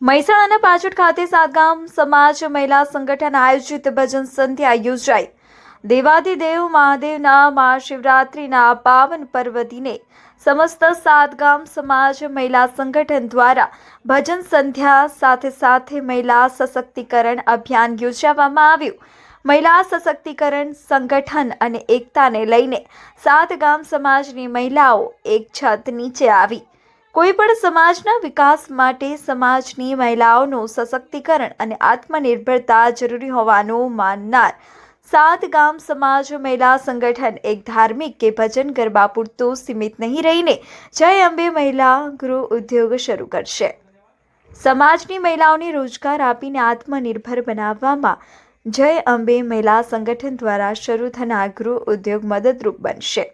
મહેસાણાના પાછોડ ખાતે સાતગામ સમાજ મહિલા સંગઠન આયોજિત ભજન સંધ્યા યોજાઈ। દેવાધિદેવ મહાદેવના મહાશિવરાત્રિના પાવન પર્વ દિને સમસ્ત સાતગામ સમાજ મહિલા સંગઠન દ્વારા ભજન સંધ્યા સાથે મહિલા સશક્તિકરણ અભિયાન યોજવામાં આવ્યું। મહિલા સશક્તિકરણ સંગઠન અને એકતાને લઈને સાતગામ સમાજની મહિલાઓ એક છત નીચે આવી કોઈપણ સમાજના વિકાસ માટે સમાજની મહિલાઓનું સશક્તિકરણ અને આત્મનિર્ભરતા જરૂરી હોવાનું માનનાર સાતગામ સમાજ મહિલા સંગઠન એક ધાર્મિક કે ભજન ગરબા પૂરતું સીમિત નહીં રહીને જય અંબે મહિલા ગૃહ ઉદ્યોગ શરૂ કરશે। સમાજની મહિલાઓને રોજગાર આપીને આત્મનિર્ભર બનાવવામાં જય અંબે મહિલા સંગઠન દ્વારા શરૂ થનાર ગૃહ ઉદ્યોગ મદદરૂપ બનશે।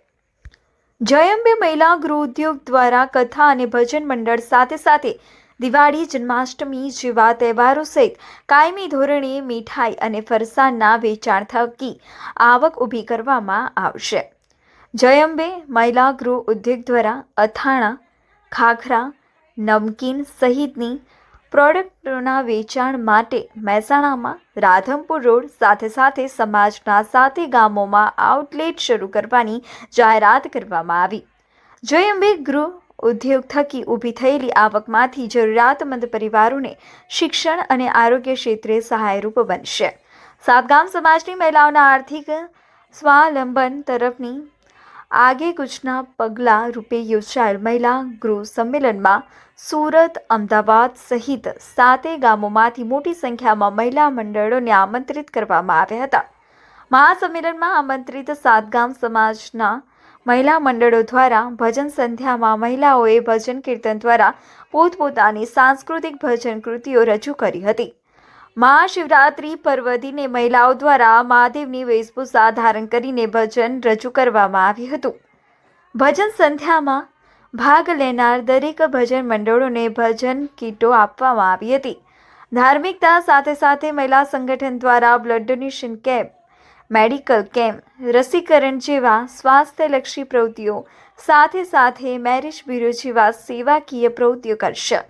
જય અંબે મહિલા ગૃહ ઉદ્યોગ દ્વારા કથા અને ભજન મંડળ સાથે દિવાળી, જન્માષ્ટમી જેવા તહેવારો સહિત કાયમી ધોરણે મીઠાઈ અને ફરસાણના વેચાણ થકી આવક ઊભી કરવામાં આવશે। જય અંબે મહિલા ગૃહ ઉદ્યોગ દ્વારા અથાણા, ખાખરા, નમકીન સહિતની પ્રોડક્ટોના વેચાણ માટે મહેસાણામાં રાધનપુર રોડ સાથે સમાજના 7 ગામોમાં આઉટલેટ શરૂ કરવાની જાહેરાત કરવામાં આવી। જય અંબે ગૃહ ઉદ્યોગ થકી ઊભી થયેલી આવકમાંથી જરૂરિયાતમંદ પરિવારોને શિક્ષણ અને આરોગ્ય ક્ષેત્રે સહાયરૂપ બનશે। સાતગામ સમાજની મહિલાઓના આર્થિક સ્વાવલંબન તરફની આગેકૂચના પગલાં રૂપે યોજાયેલ મહિલા ગૃહ સંમેલનમાં સુરત, અમદાવાદ સહિત 7 ગામોમાંથી મોટી સંખ્યામાં મહિલા મંડળોને આમંત્રિત કરવામાં આવ્યા હતા। મહાસંમેલનમાં આમંત્રિત સાતગામ સમાજના મહિલા મંડળો દ્વારા ભજન સંધ્યામાં મહિલાઓએ ભજન કીર્તન દ્વારા પોતપોતાની સાંસ્કૃતિક ભજન કૃતિઓ રજૂ કરી હતી। મહાશિવરાત્રિ પર્વ દિને મહિલાઓ દ્વારા મહાદેવની વેશભૂષા ધારણ કરીને ભજન રજૂ કરવામાં આવ્યું હતું। ભજન સંધ્યામાં ભાગ લેનાર દરેક ભજન મંડળોને ભજન કીટો આપવામાં આવી હતી। ધાર્મિકતા સાથે મહિલા સંગઠન દ્વારા blood donation camp, medical camp, રસીકરણ જેવા સ્વાસ્થ્યલક્ષી પ્રવૃત્તિઓ સાથે મેરેજ બ્યુરો જેવા સેવાકીય પ્રવૃત્તિઓ કરશે।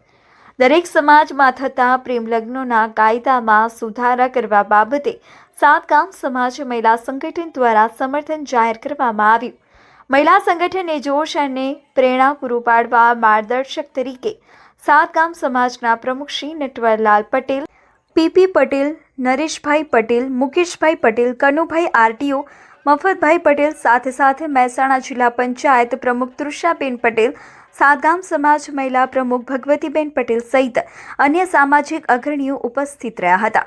દરેક સમાજમાં થતા પ્રેમ લગ્નોના કાયદામાં સુધારા કરવા બાબતે સાતગામ સમાજ મહિલા સંગઠન દ્વારા સમર્થન જાહેર કરવામાં આવ્યું। મહિલા સંગઠનને જોશ અને પ્રેરણા પૂરું પાડવા માર્ગદર્શક તરીકે સાતગામ સમાજના પ્રમુખ શ્રી નટવરલાલ પટેલ, પીપી પટેલ, નરેશભાઈ પટેલ, મુકેશભાઈ પટેલ, કનુભાઈ આરટીઓ, મફતભાઈ પટેલ સાથે મહેસાણા જિલ્લા પંચાયત પ્રમુખ તૃષાબેન પટેલ, સાતગામ સમાજ મહિલા પ્રમુખ ભગવતીબેન પટેલ સહિત અન્ય સામાજિક અગ્રણીઓ ઉપસ્થિત રહ્યા હતા।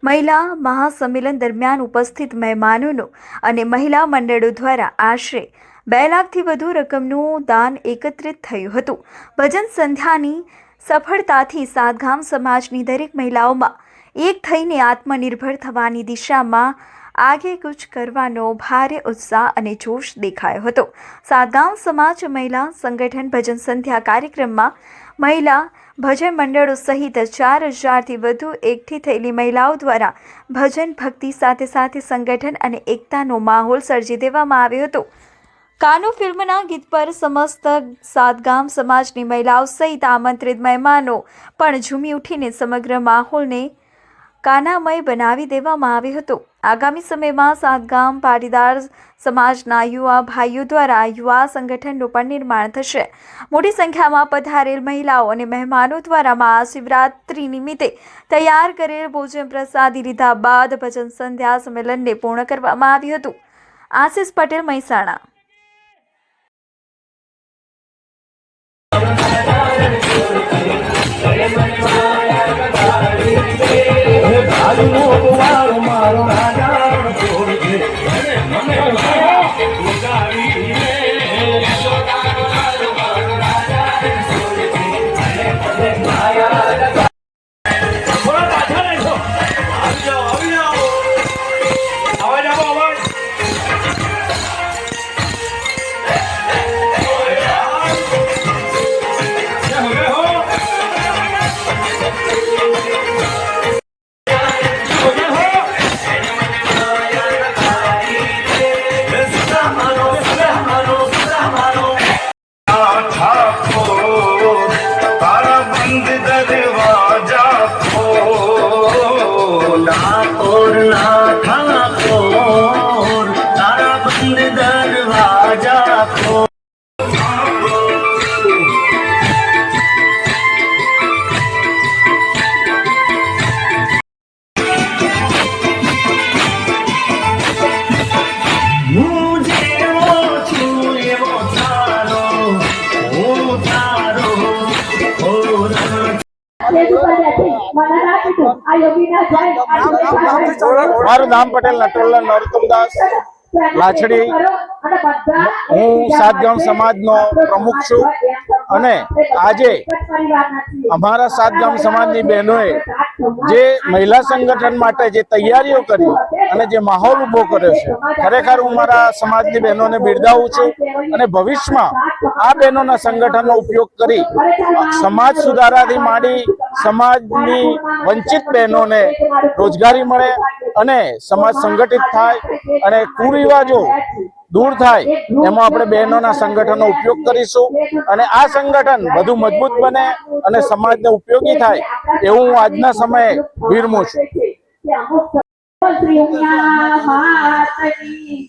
મહિલા મહાસંમેલન દરમિયાન ઉપસ્થિત મહેમાનોનો અને મહિલા મંડળો દ્વારા આશરે 2 લાખથી વધુ રકમનું દાન એકત્રિત થયું હતું। ભજન સંધ્યાની સફળતાથી સાતગામ સમાજની દરેક મહિલાઓમાં એક થઈને આત્મનિર્ભર થવાની દિશામાં આગેકૂચ કરવાનો ભારે ઉત્સાહ અને જોશ દેખાયો હતો। સાતગામ સમાજ મહિલા સંગઠન ભજન સંધ્યા કાર્યક્રમમાં મહિલા ભજન મંડળો સહિત 4000થી વધુ એકઠી થયેલી મહિલાઓ દ્વારા ભજન ભક્તિ સાથે સંગઠન અને એકતાનો માહોલ સર્જી દેવામાં આવ્યો હતો। કાનો ફિલ્મના ગીત પર સમસ્ત સાતગામ સમાજની મહિલાઓ સહિત આમંત્રિત મહેમાનો પણ ઝૂમી ઉઠીને સમગ્ર માહોલને કાનામય બનાવી દેવામાં આવ્યો હતો। આગામી સમયમાં સાતગામ પાટીદાર સમાજના યુવા ભાઈઓ દ્વારા યુવા સંગઠનનું પણ નિર્માણ થશે। મોટી સંખ્યામાં પધારેલ મહિલાઓ અને મહેમાનો દ્વારા મહાશિવરાત્રિ નિમિત્તે તૈયાર કરેલ ભોજન પ્રસાદી લીધા બાદ ભજન સંધ્યા સંમેલનને પૂર્ણ કરવામાં આવ્યું હતું। આશિષ પટેલ, મહેસાણા। ना ठाकोर तारा बंद दरवाजा खोल। મારું નામ પટેલ નટવરલાલ નરોત્તમદાસ લાછડી, હું સાતગામ સમાજનો પ્રમુખ છું અને આજે અમારા સાતગામ સમાજની બહેનોએ જે મહિલા સંગઠન માટે જે તૈયારીઓ કરી અને જે માહોલ ઊભો કર્યો છે, ખરેખર હું મારા સમાજની બહેનોને બિરદાવું છું અને ભવિષ્યમાં આ બહેનોના સંગઠનનો ઉપયોગ કરી સમાજ સુધારાથી માંડી સમાજની વંચિત બહેનોને રોજગારી મળે અને સમાજ સંગઠિત થાય અને કુરિવાજો દૂર થાય એમાં આપણે બહેનોના સંગઠનનો ઉપયોગ કરીશું અને આ સંગઠન વધુ મજબૂત બને અને સમાજને ઉપયોગી થાય એવું હું આજના સમયે વિરમું છું।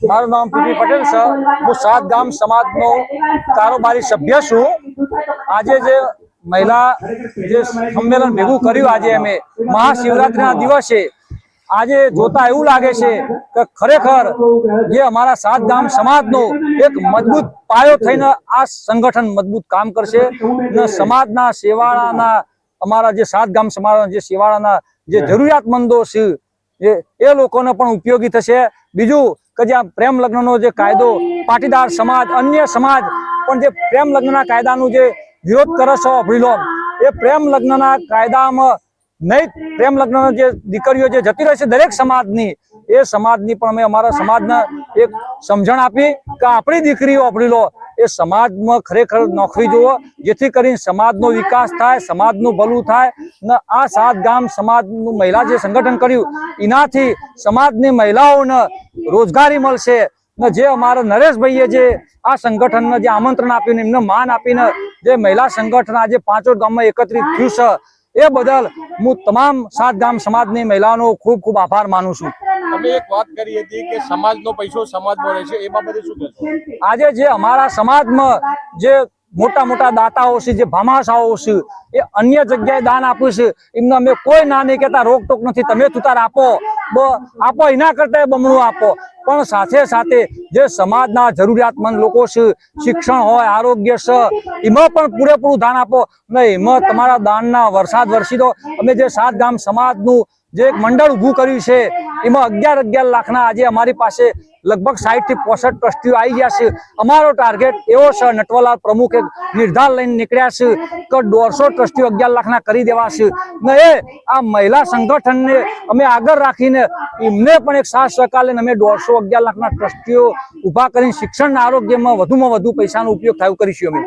મારું નામ પીપી પટેલ છે, હું સાતગામ સમાજનો કારોબારી સભ્ય છું। આજે જે મહિલા જે સંમેલન ભેગું કર્યું આજે અમે મહાશિવરાત્રીના દિવસે, આજે જોતા એવું લાગે છે કે ખરેખર જે અમારા સાતગામ સમાજનો એક મજબૂત પાયો થઈને આ સંગઠન મજબૂત કામ કરશે ને સમાજના સેવાળાના અમારા જે સાતગામ સમાજના જે સેવાળાના જે જરૂરિયાતમંદો છે એ લોકોને પણ ઉપયોગી થશે। બીજું કે જે પ્રેમ લગ્નનો જે કાયદો પાટીદાર સમાજ અન્ય સમાજ પણ જે પ્રેમ લગ્નના કાયદાનું જે વિરોધ કરે છે અભિલોમ, એ પ્રેમ લગ્નના કાયદામાં નહીં પ્રેમ લગ્ન જે દીકરીઓ જે જતી રહે છે દરેક સમાજની, એ સમાજની પણ અમે અમારા સમાજને એક સમજણ આપી કે આપણી દીકરીઓ અભડીલો એ સમાજમાં ખરેખર નોકરી જુઓ, જેથી કરીને સમાજનો વિકાસ થાય, સમાજનું ભલું થાય ને આ સાતગામ સમાજનું મહિલા જે સંગઠન કર્યું એનાથી સમાજની મહિલાઓને રોજગારી મળશે ને જે અમારા નરેશભાઈએ જે આ સંગઠનને જે આમંત્રણ આપ્યું એમને માન આપીને જે મહિલા સંગઠન આજે પાંચોટ ગામમાં એકત્રિત થયું છે એ બદલ હું તમામ સાતગામ સમાજની મહિલાઓનો ખૂબ ખૂબ આભાર માનું છું। તમે એક વાત કરી હતી કે સમાજનો પૈસો સમાજમાં રહે છે, એ બાબતે શું કહેશો? આજે જે અમારા સમાજમાં જે મોટા મોટા દાતાઓ છે, જે ભામાશાઓ છે, એ અન્ય જગ્યાએ દાન આપ્યું છે, એમને અમે કોઈ ના નહીં કહેતા, રોકટોક નથી, તમે તુતાર આપો આપો એના કરતા બમણું આપો, પણ સાથે સાથે જે સમાજના જરૂરિયાતમંદ લોકો છે, શિક્ષણ હોય, આરોગ્ય છે, એમાં પણ પૂરેપૂરું દાન આપો ને એમાં તમારા દાનના વરસાદ વરસી દો। અમે જે સાતગામ સમાજનું જે એક મંડળ ઊભું કર્યું છે એમાં 11 લાખના આજે અમારી પાસે લગભગ 60 થી 65 ટ્રસ્ટીઓ આવી ગયા છે। અમારો ટાર્ગેટ એવો છે, નટવરલાલ પ્રમુખ એક નિર્ધાર લઈને નીકળ્યા છે કે 150 ટ્રસ્ટીઓ 11 લાખના કરી દેવા છે ને એ આ મહિલા સંગઠનને અમે આગળ રાખીને એમને પણ એક સાથ સહકાર લઈને અમે 111 લાખના ટ્રસ્ટીઓ ઊભા કરીને શિક્ષણના આરોગ્યમાં વધુમાં વધુ પૈસાનો ઉપયોગ થાય કરીશું। અમે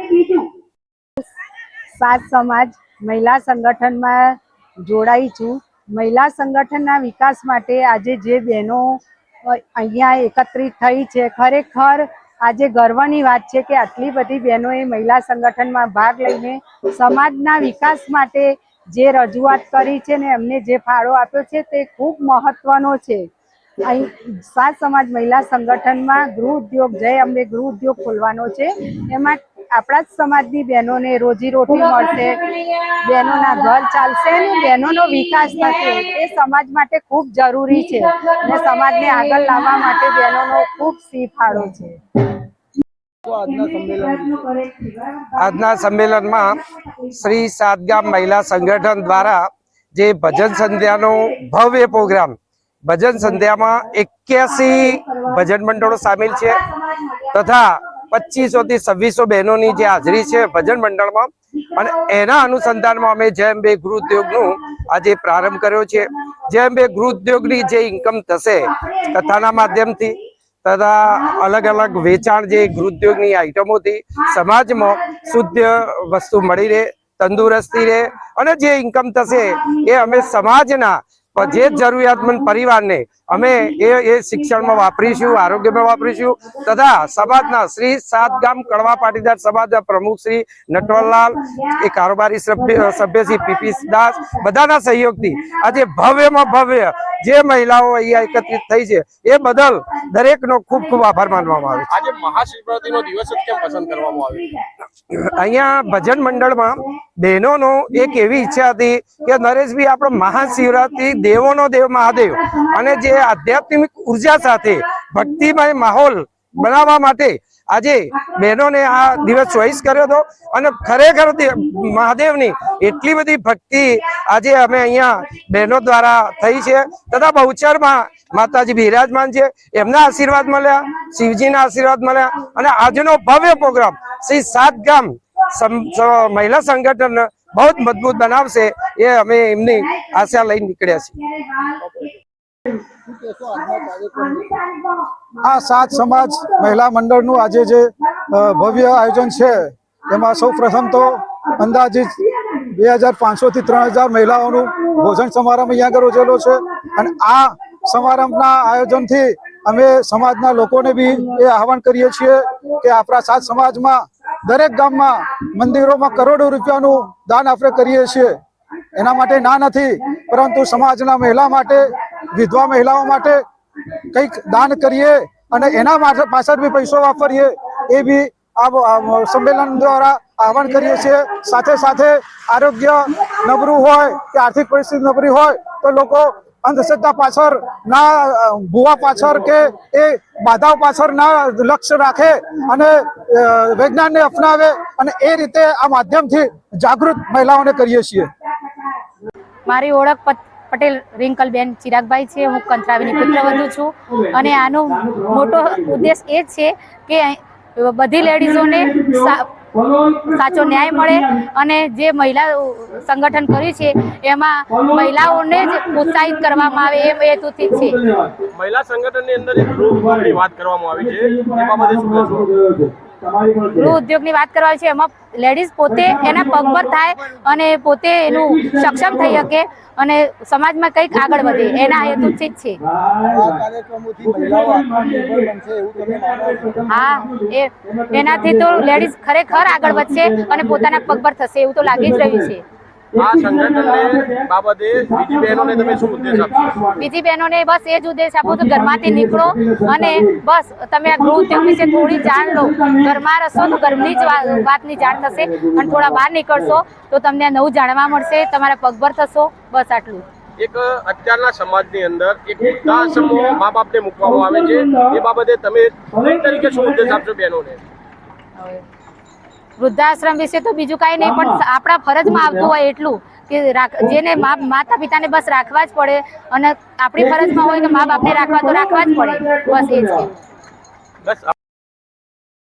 સાત સમાજ મહિલા સંગઠનમાં જોડાઈ છું। મહિલા સંગઠનના વિકાસ માટે આજે જે બહેનો અહીંયા એકત્રિત થઈ છે, ખરેખર આજે ગર્વની વાત છે કે આટલી બધી બહેનોએ મહિલા સંગઠનમાં ભાગ લઈને સમાજના વિકાસ માટે જે રજૂઆત કરી છે ને એમને જે ફાળો આપ્યો છે તે ખૂબ મહત્વનો છે। અહીં સાત સમાજ મહિલા સંગઠનમાં ગૃહ ઉદ્યોગ જય અંબે ગૃહ ઉદ્યોગ ખોલવાનો છે, એમાં આપણા જ સમાજની બહેનોને રોજીરોટી મળશે, બહેનોના ઘર ચાલશે અને બહેનોનો વિકાસ થશે। એ સમાજ માટે ખૂબ જરૂરી છે અને સમાજને આગળ લાવવા માટે બહેનોનો ખૂબ સિંહ ફાળો છે। આજના સંમેલનમાં શ્રી સાતગામ મહિલા સંગઠન દ્વારા જે ભજન સંધ્યાનો ભવ્ય પ્રોગ્રામ, ભજન સંધ્યામાં 81 ભજન મંડળો સામેલ છે તથા 2500 થી 2600 બહેનોની જે હાજરી છે ભજન મંડળમાં, અને એના અનુસંધાનમાં અમે જય અંબે ગૃહ ઉદ્યોગનું આજે પ્રારંભ કર્યો છે। જય અંબે ગૃહ ઉદ્યોગની જે ઇન્કમ થશે કથાના માધ્યમથી તથા અલગ અલગ વેચાણ જે ગૃહ ઉદ્યોગની આઈટમોથી સમાજમાં શુદ્ધ વસ્તુ મળી રહે, તંદુરસ્તી રહે, અને જે ઇન્કમ થશે એ અમે સમાજના જે જરૂરિયાતમંદ પરિવારને અમે એ શિક્ષણમાં વાપરીશું, આરોગ્યમાં વાપરીશું તથા સમાજના શ્રી સાતગામ કડવા પાટીદાર સમાજના પ્રમુખ શ્રી નટવરલાલ, એ કારોબારી સભ્ય શ્રી પીપી દાસ, બધાના સહયોગથી આજે ભવ્યમાં ભવ્ય જે મહિલાઓ અહીંયા એકત્રિત થઈ છે એ બદલ દરેકનો ખૂબ ખૂબ આભાર માનવામાં આવે છે. આજે મહાશિવરાત્રીનો દિવસ જ કેમ પસંદ કરવામાં આવ્યો? અહીંયા ભજન મંડળમાં બહેનોનો એક એવી ઈચ્છા હતી કે નરેશભાઈ આપણે મહાશિવરાત્રી દેવોનો દેવ મહાદેવ અને જે આધ્યાત્મિક ઉર્જા સાથે ભક્તિમય માહોલ બનાવવા માટે આજે બહેનોને આ દિવસ ચોઈસ કર્યો હતો અને ખરેખર મહાદેવની એટલી બધી ભક્તિ આજે અમે અહીંયા બહેનો દ્વારા થઈ છે તથા બહુચરમાં માતાજી બિરાજમાન છે, એમના આશીર્વાદ મળ્યા, શિવજીના આશીર્વાદ મળ્યા અને આજનો ભવ્ય પ્રોગ્રામ શ્રી સાતગામ મહિલા સંગઠન બહુ જ મજબૂત બનાવશે એ અમે એમની આશા લઈને નીકળ્યા છીએ. આ સાત સમાજ મહિલા મંડળનું આજે જે ભવ્ય આયોજન છે એમાં સૌ પ્રથમ તો અંદાજિત 2500 થી 3000 મહિલાઓનું ભોજન સમારંભ અહીંયા આગળ યોજેલો છે અને આ સમારંભના આયોજનથી અમે સમાજના લોકોને બી એ આહવાન કરીએ છીએ કે આપણા સાત સમાજમાં દરેક ગામમાં મંદિરોમાં કરોડો રૂપિયાનું દાન આપણે કરીએ છીએ. એના માટે ના નથી, પરંતુ સમાજના મહિલા માટે, વિધવા મહિલાઓ માટે કંઈક દાન કરીએ અને એના માટે પાછળ બી પૈસો વાપરીએ એ બી આ સંમેલન દ્વારા આહવાન કરીએ છીએ. સાથે સાથે આરોગ્ય નબળું હોય કે આર્થિક પરિસ્થિતિ નબળી હોય તો લોકો અંધશ્રદ્ધા પાછળ ના, ભૂવા પાછળ કે એ બાધાઓ પાછળ ના લક્ષ્ય રાખે અને વિજ્ઞાનને અપનાવે અને એ રીતે આ માધ્યમથી જાગૃત મહિલાઓને કરીએ છીએ. મારી ઓળખ પટેલ રિંકલબેન ચિરાગભાઈ છે. હું કંથરાવીની પુત્રવધુ છું અને આનો મોટો ઉદ્દેશ એ જ છે કે બધી લેડીઝોને સાચો ન્યાય મળે અને જે મહિલા સંગઠન કર્યું છે એમાં મહિલાઓને જ પ્રોત્સાહિત કરવામાં આવે એ હેતુથી છે. મહિલા સંગઠનની અંદર એક ગૃહની વાત કરવામાં આવી છે, એ બાબતે શું કહેશો? ગૃહ ઉદ્યોગની વાત કરવા છે એમાં લેડીઝ પોતે એના પગ પર થાય અને પોતે એનું સક્ષમ થઈ શકે અને સમાજમાં કંઈક આગળ વધે એના હેતુથી જ છે. હા, એનાથી તો લેડીઝ ખરેખર આગળ વધશે અને પોતાના પગ પર થશે એવું તો લાગી જ રહ્યું છે. આ સંગઠનને બાબતે બીજી બહેનોને તમે શું ઉદ્દેશ આપશો? બીજી બહેનોને બસ એ જ ઉદ્દેશ આપો તો ઘરમાંથી નીકળો અને બસ તમે આ ગૃહ ઉદ્યોગ વિશે થોડી જાણ લો. ઘરમાં રહેશો તો ઘરની જ વાતની જાણ થશે અને થોડા બહાર નીકળશો તો તમને નવું જાણવા મળશે, તમારા પગભર થશો. બસ આટલું. એક અત્યારના સમાજની અંદર એક વૃદ્ધાશ્રમો મા બાપને મૂકવામાં આવે છે, એ બાબતે તમે તરીકે શું ઉદ્દેશ આપશો બહેનોને? વૃદ્ધાશ્રમ વિશે તો બીજું કાંઈ નહીં, પણ આપણા ફરજમાં આવતું હોય એટલું કે જેને માતા પિતાને બસ રાખવા જ પડે અને આપણી ફરજમાં હોય કે મા બાપને રાખવા તો રાખવા જ પડે. બસ એ જ. બસ